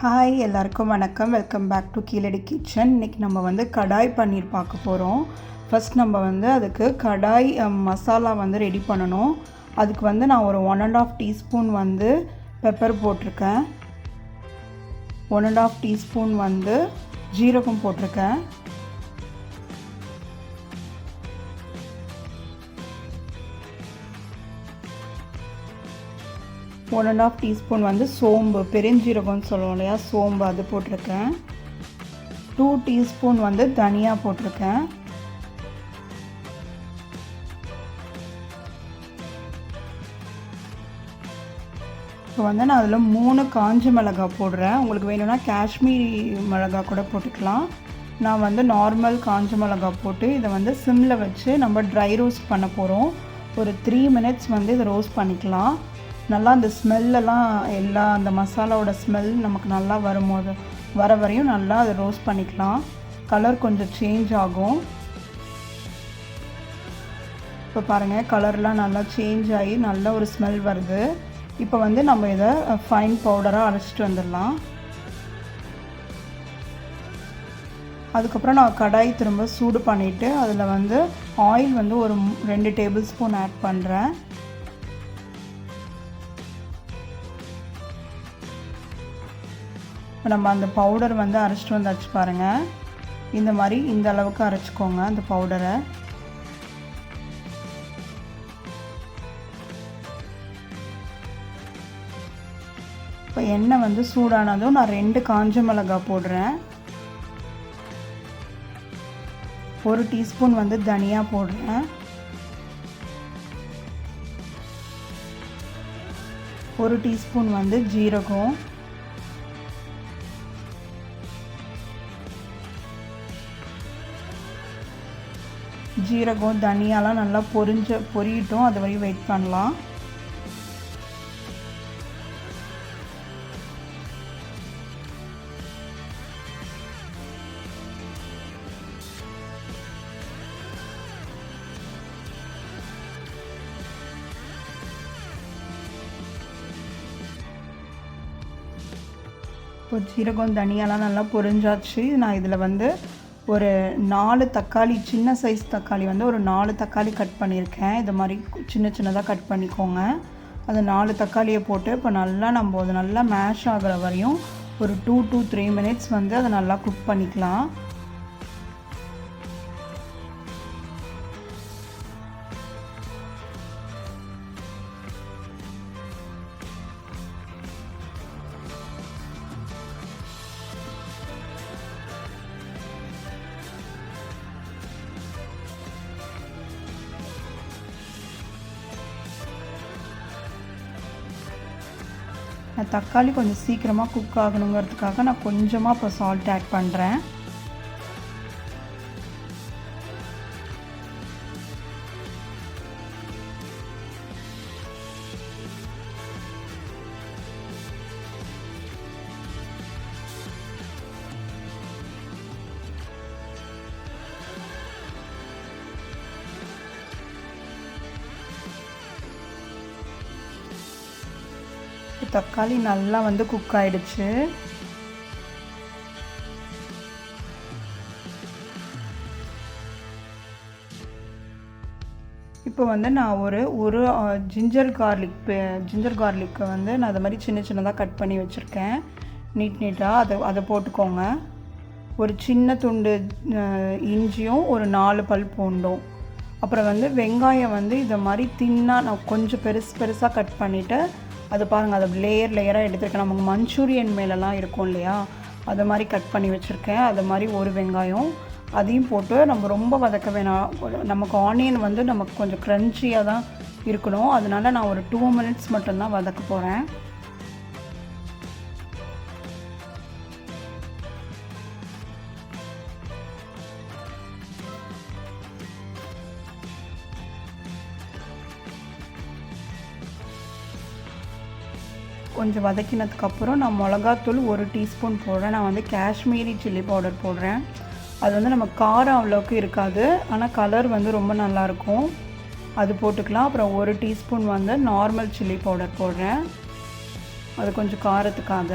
Hi எல்லாருக்கும் வணக்கம். Welcome back to Keezhadi kitchen. இன்றைக்கி நம்ம வந்து கடாய் பன்னீர் பார்க்க போகிறோம். ஃபஸ்ட் நம்ம வந்து அதுக்கு கடாய் மசாலா வந்து ரெடி பண்ணணும். அதுக்கு வந்து நான் ஒரு 1.5 டீஸ்பூன் வந்து பெப்பர் போட்டிருக்கேன். 1.5 டீஸ்பூன் வந்து ஜீரகம் போட்டிருக்கேன். ஒன் அண்ட் ஆஃப் டீஸ்பூன் வந்து சோம்பு, பெருஞ்சீரகம்னு சொல்லுவோம் இல்லையா, சோம்பு அது போட்டிருக்கேன். 2 டீஸ்பூன் வந்து தனியா போட்டிருக்கேன். இப்போ வந்து நான் அதில் 3 காஞ்ச மிளகாய் போடுறேன். உங்களுக்கு வேணும்னா காஷ்மீரி மிளகாய் கூட போட்டுக்கலாம். நான் வந்து நார்மல் காஞ்ச மிளகாய் போட்டு இதை வந்து சிம்மில் வச்சு நம்ம ட்ரை ரோஸ்ட் பண்ண போகிறோம். ஒரு 3 மினிட்ஸ் வந்து இதை ரோஸ்ட் பண்ணிக்கலாம். நல்லா அந்த ஸ்மெல்லெல்லாம் அந்த மசாலாவோட ஸ்மெல் நமக்கு நல்லா வர வரையும் நல்லா அதை ரோஸ்ட் பண்ணிக்கலாம். கலர் கொஞ்சம் சேஞ்ச் ஆகும். இப்போ பாருங்கள், கலர்லாம் நல்லா சேஞ்ச் ஆகி நல்ல ஒரு ஸ்மெல் வருது. இப்போ வந்து நம்ம இதை ஃபைன் பவுடராக அரைச்சிட்டு வந்துடலாம். அதுக்கப்புறம் நான் கடாய் திரும்ப சூடு பண்ணிவிட்டு அதில் வந்து ஆயில் வந்து ஒரு 2 டேபிள் ஸ்பூன் ஆட் பண்ணுறேன். நம்ம அந்த பவுடர் வந்து அரைச்சிட்டு வந்தாச்சு பாருங்கள். இந்த மாதிரி இந்த அளவுக்கு அரைச்சிக்கோங்க அந்த பவுடரை. இப்போ எண்ணெய் வந்து சூடானதும் நான் 2 காஞ்ச மிளகாய் போடுறேன். 1 டீஸ்பூன் வந்து தனியா போடுறேன். 1 டீஸ்பூன் வந்து ஜீரகம், ஜீரகம் தனியாலாம் நல்லா பொரியட்டும், அது வரையும் வெயிட் பண்ணலாம். இப்போ ஜீரகம் தனியாலாம் நல்லா பொரிஞ்சாச்சு. நான் இதில் வந்து ஒரு 4 தக்காளி, சின்ன சைஸ் தக்காளி வந்து ஒரு 4 தக்காளி கட் பண்ணியிருக்கேன். இது மாதிரி சின்ன சின்னதாக கட் பண்ணிக்கோங்க. அந்த 4 தக்காளியை போட்டு இப்போ நல்லா நம்ம அது நல்லா மேஷ் ஆகிற வரையும் ஒரு 2 to 3 மினிட்ஸ் வந்து அதை நல்லா குக் பண்ணிக்கலாம். தக்காளி கொஞ்சம் சீக்கிரமாக குக் ஆகணுங்கிறதுக்காக நான் கொஞ்சமாக இப்போ சால்ட் ஆட் பண்ணுறேன். தக்காளி நல்லா வந்து குக் ஆகிடுச்சு. இப்போ வந்து நான் ஒரு ஜிஞ்சர் கார்லிக்கை வந்து நான் அதை மாதிரி சின்ன சின்னதாக கட் பண்ணி வச்சுருக்கேன். நீட்டாக அதை போட்டுக்கோங்க. ஒரு சின்ன துண்டு இஞ்சியும் ஒரு 4 பல் பூண்டும், அப்புறம் வந்து வெங்காயம் வந்து இதை மாதிரி தின்னாக நான் கொஞ்சம் பெருசாக கட் பண்ணிவிட்டு அது பாருங்கள், அதை லேயராக எடுத்துருக்கேன். நமக்கு மஞ்சூரியன் மேலெலாம் இருக்கும் இல்லையா, அது மாதிரி கட் பண்ணி வச்சுருக்கேன். அது மாதிரி ஒரு வெங்காயம் அதையும் போட்டு நம்ம ரொம்ப வதக்க வேணாம். நமக்கு ஆனியன் வந்து நமக்கு கொஞ்சம் க்ரன்ச்சியாக தான் இருக்கணும். அதனால நான் ஒரு 2 மினிட்ஸ் மட்டும்தான் வதக்க போகிறேன். கொஞ்சம் வதக்கினதுக்கப்புறம் நான் மிளகாத்தூள் 1 டீஸ்பூன் போடுறேன். நான் வந்து காஷ்மீரி சில்லி பவுடர் போடுறேன். அது வந்து நம்ம காரம் அவ்வளோக்கு இருக்காது, ஆனால் கலர் வந்து ரொம்ப நல்லாயிருக்கும். அது போட்டுக்கலாம். அப்புறம் 1 டீஸ்பூன் வந்து நார்மல் சில்லி பவுடர் போடுறேன். அது கொஞ்சம் காரத்துக்காக.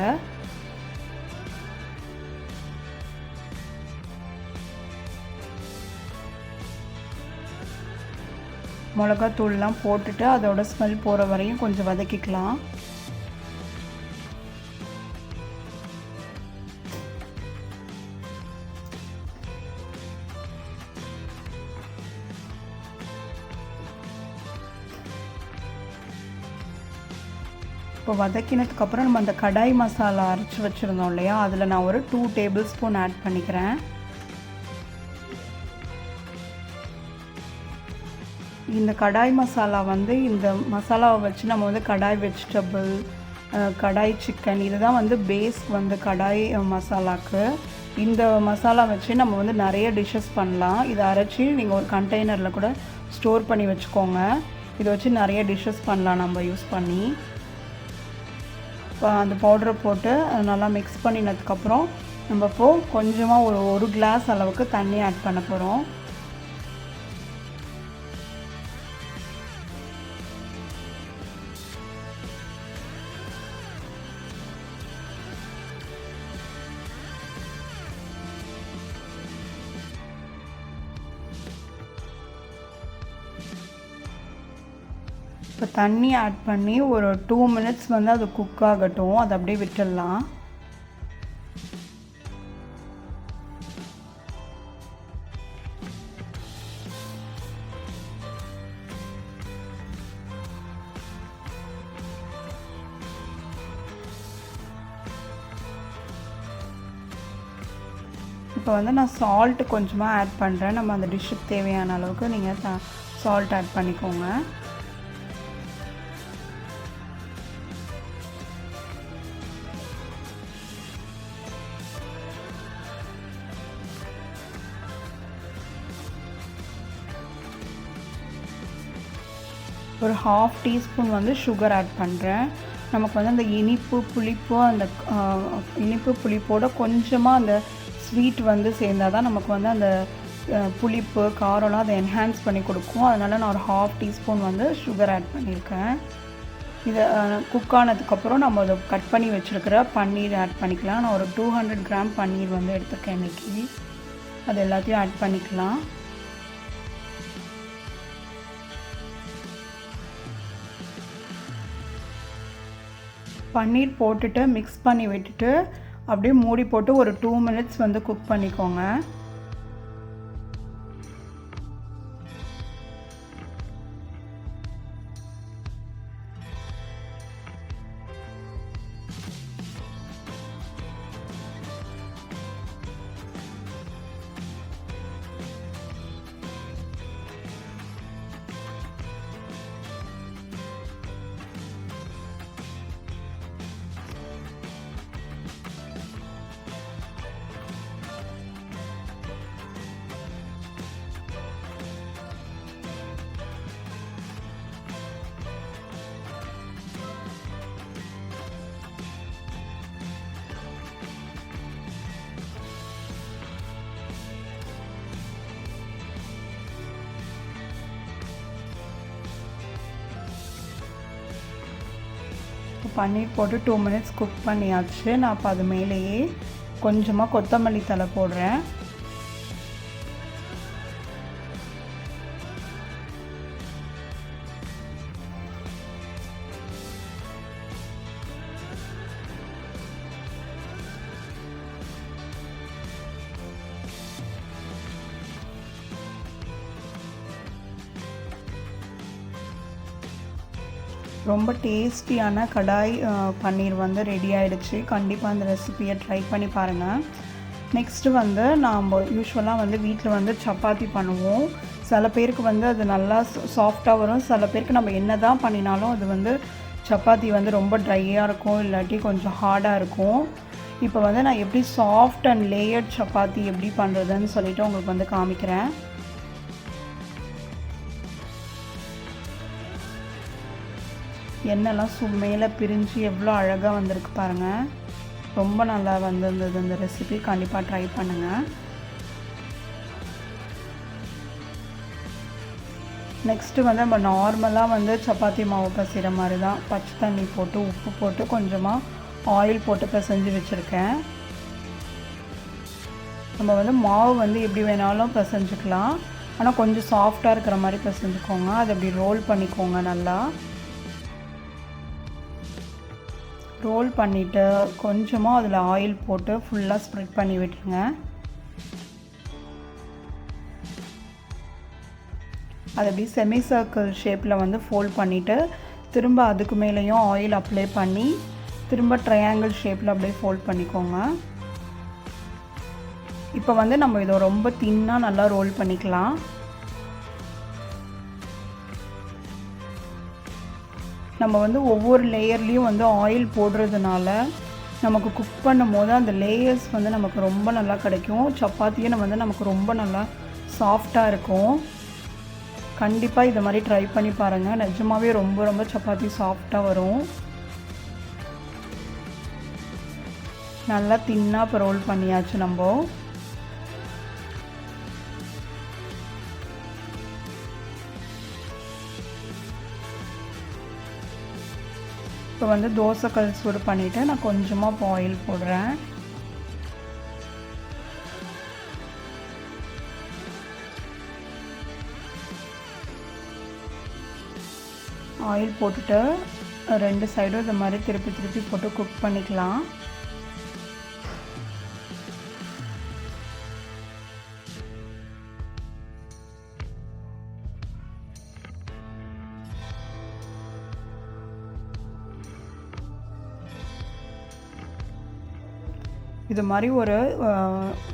மிளகாத்தூள்லாம் போட்டுட்டு அதோட ஸ்மெல் போகிற வரையும் கொஞ்சம் வதக்கிக்கலாம். இப்போ வதக்கினதுக்கப்புறம் நம்ம அந்த கடாய் மசாலா அரைச்சி வச்சுருந்தோம் இல்லையா, அதில் நான் ஒரு 2 டேபிள் ஸ்பூன் ஆட் பண்ணிக்கிறேன். இந்த கடாய் மசாலா வந்து இந்த மசாலாவை வச்சு நம்ம வந்து கடாய் வெஜிடபிள், கடாய் சிக்கன் இதுதான் வந்து பேஸ் வந்து கடாய் மசாலாவுக்கு. இந்த மசாலா வச்சு நம்ம வந்து நிறைய டிஷ்ஷஸ் பண்ணலாம். இதை அரைச்சி நீங்கள் ஒரு கண்டெய்னரில் கூட ஸ்டோர் பண்ணி வச்சுக்கோங்க. இதை வச்சு நிறைய டிஷ்ஷஸ் பண்ணலாம் நம்ம யூஸ் பண்ணி. அந்த பவுடரை போட்டு நல்லா மிக்ஸ் பண்ணினதுக்கப்புறம் நம்ம இப்போது கொஞ்சமாக ஒரு கிளாஸ் அளவுக்கு தண்ணி ஆட் பண்ண போகிறோம். இப்போ தண்ணி ஆட் பண்ணி ஒரு 2 மினிட்ஸ் வந்து அது குக் ஆகட்டும். அதை அப்படியே விட்டுடலாம். இப்போ வந்து நான் சால்ட்டு கொஞ்சமாக ஆட் பண்ணுறேன். நம்ம அந்த டிஷ்ஷுக்கு தேவையான அளவுக்கு நீங்கள் சால்ட் ஆட் பண்ணிக்கோங்க. ஒரு 1/2 டீஸ்பூன் வந்து சுகர் ஆட் பண்ணுறேன். நமக்கு வந்து அந்த இனிப்பு புளிப்பு அந்த இனிப்பு புளிப்போட கொஞ்சமாக அந்த ஸ்வீட் வந்து சேர்ந்தால் தான் நமக்கு வந்து அந்த புளிப்பு காரம்லாம் அதை என்ஹான்ஸ் பண்ணி கொடுக்கும். அதனால் நான் ஒரு 1/2 டீஸ்பூன் வந்து சுகர் ஆட் பண்ணியிருக்கேன். இதை குக் ஆனதுக்கப்புறம் நம்ம அதை கட் பண்ணி வச்சுருக்கிற பன்னீர் ஆட் பண்ணிக்கலாம். நான் ஒரு 200 கிராம் பன்னீர் வந்து எடுத்துருக்கேன் இன்றைக்கி. அது எல்லாத்தையும் ஆட் பண்ணிக்கலாம். பன்னீர் போட்டுட்டு மிக்ஸ் பண்ணி விட்டுட்டு அப்படியே மூடி போட்டு ஒரு 2 மினிட்ஸ் வந்து குக் பண்ணிக்கோங்க. பன்னீர் போட்டு 2 மினிட்ஸ் குக் பண்ணியாச்சு. நான் இப்போ அது மேலேயே கொஞ்சமாக கொத்தமல்லி தழை போடுறேன். ரொம்ப டேஸ்டியான கடாய் பன்னீர் வந்து ரெடி ஆகிடுச்சு. கண்டிப்பாக அந்த ரெசிபியை ட்ரை பண்ணி பாருங்கள். நெக்ஸ்ட்டு வந்து நாம் யூஸ்வலாக வந்து வீட்டில் வந்து சப்பாத்தி பண்ணுவோம். சில பேருக்கு வந்து அது நல்லா சாஃப்டாக வரும். சில பேருக்கு நம்ம என்ன தான் பண்ணினாலும் அது வந்து சப்பாத்தி வந்து ரொம்ப ட்ரையாக இருக்கும், இல்லாட்டி கொஞ்சம் ஹார்டாக இருக்கும். இப்போ வந்து நான் எப்படி சாஃப்ட் அண்ட் லேயர்ட் சப்பாத்தி எப்படி பண்ணுறதுன்னு சொல்லிவிட்டு உங்களுக்கு வந்து காமிக்கிறேன். எண்ணெய்லாம் மேலே பிரிஞ்சு எவ்வளோ அழகாக வந்திருக்கு பாருங்கள். ரொம்ப நல்லா வந்திருந்தது இந்த ரெசிபி. கண்டிப்பாக ட்ரை பண்ணுங்கள். நெக்ஸ்ட்டு வந்து நம்ம நார்மலாக வந்து சப்பாத்தி மாவு பிசைகிற மாதிரி தான் பச்சை தண்ணி போட்டு உப்பு போட்டு கொஞ்சமாக ஆயில் போட்டு பிசைஞ்சு வச்சுருக்கேன். நம்ம வந்து மாவு வந்து எப்படி வேணாலும் பிசைஞ்சிக்கலாம். ஆனால் கொஞ்சம் சாஃப்டாக இருக்கிற மாதிரி பிசைஞ்சுக்கோங்க. அதை அப்படி ரோல் பண்ணிக்கோங்க. நல்லா ரோல் பண்ணிவிட்டு கொஞ்சமாக அதில் ஆயில் போட்டு ஃபுல்லாக ஸ்ப்ரெட் பண்ணி விட்டுருங்க. அதை அப்படி செமி சர்க்கிள் ஷேப்பில் வந்து ஃபோல்ட் பண்ணிவிட்டு திரும்ப அதுக்கு மேலேயும் ஆயில் அப்ளை பண்ணி திரும்ப ட்ரையாங்கிள் ஷேப்பில் அப்படியே ஃபோல்ட் பண்ணிக்கோங்க. இப்போ வந்து நம்ம இதை ரொம்ப தின்னாக நல்லா ரோல் பண்ணிக்கலாம். நம்ம வந்து ஒவ்வொரு லேயர்லேயும் வந்து ஆயில் போடுறதுனால நமக்கு குக் பண்ணும் போது அந்த லேயர்ஸ் வந்து நமக்கு ரொம்ப நல்லா கிடைக்கும். சப்பாத்தியும் வந்து நமக்கு ரொம்ப நல்லா சாஃப்டாக இருக்கும். கண்டிப்பாக இதை மாதிரி ட்ரை பண்ணி பாருங்கள். நிஜமாகவே ரொம்ப ரொம்ப சப்பாத்தி சாஃப்டாக வரும். நல்லா தின்னாக இப்போ ரோல் பண்ணியாச்சு. நம்ம இப்போ வந்து தோசைக்கல் சூடு பண்ணிவிட்டு நான் கொஞ்சமாக இப்போ ஆயில் போடுறேன். ஆயில் போட்டுட்டு 2 சைடும் இந்த மாதிரி திருப்பி திருப்பி போட்டு குக் பண்ணிக்கலாம். இது மாதிரி ஒரு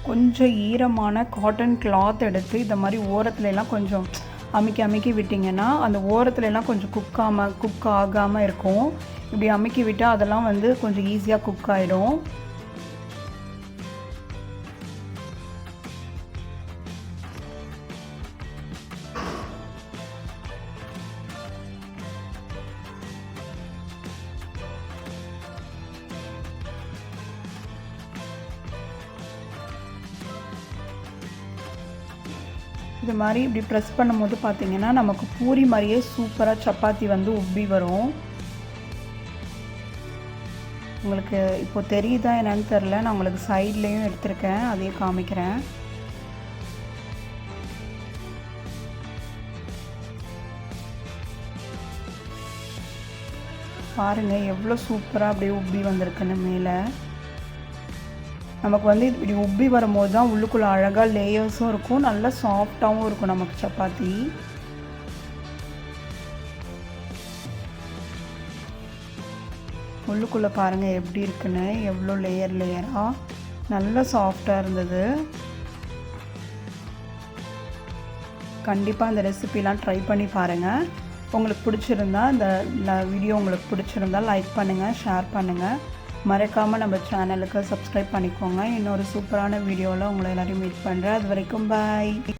கொஞ்சம் ஈரமான காட்டன் கிளாத் எடுத்து இந்த மாதிரி ஓரத்துலலாம் கொஞ்சம் அமுக்கி அமுக்கி விட்டிங்கன்னா அந்த ஓரத்துலலாம் கொஞ்சம் குக் ஆகாமல் இருக்கும். இப்படி அமுக்கி விட்டால் அதெல்லாம் வந்து கொஞ்சம் ஈஸியாக குக் ஆகிடும். இது மாதிரி இப்படி ப்ரெஸ் பண்ணும்போது பார்த்திங்கன்னா நமக்கு பூரி மாதிரியே சூப்பராக சப்பாத்தி வந்து உப்பி வரும். உங்களுக்கு இப்போ தெரியுதா என்னன்னு தெரில. நான் உங்களுக்கு சைட்லேயும் எடுத்திருக்கேன், அதையும் காமிக்கிறேன். பாருங்கள் எவ்வளோ சூப்பராக அப்படியே உப்பி வந்திருக்குன்னு மேலே. நமக்கு வந்து இப்படி உப்பி வரும்போது தான் உள்ளுக்குள்ளே அழகாக லேயர்ஸும் இருக்கும், நல்லா சாஃப்டாகவும் இருக்கும் நமக்கு சப்பாத்தி. உள்ளுக்குள்ளே பாருங்கள் எப்படி இருக்குன்னு, எவ்வளோ லேயராக நல்லா சாஃப்டாக இருந்தது. கண்டிப்பாக அந்த ரெசிபிலாம் ட்ரை பண்ணி பாருங்கள். உங்களுக்கு பிடிச்சிருந்தா இந்த வீடியோ உங்களுக்கு பிடிச்சிருந்தா லைக் பண்ணுங்கள், ஷேர் பண்ணுங்கள். மறக்காமல் நம்ம சேனலுக்கு சப்ஸ்கிரைப் பண்ணிக்கோங்க. இன்னொரு சூப்பரான வீடியோவில் உங்களை எல்லோரையும் மீட் பண்ணுறேன். அது வரைக்கும் பாய்.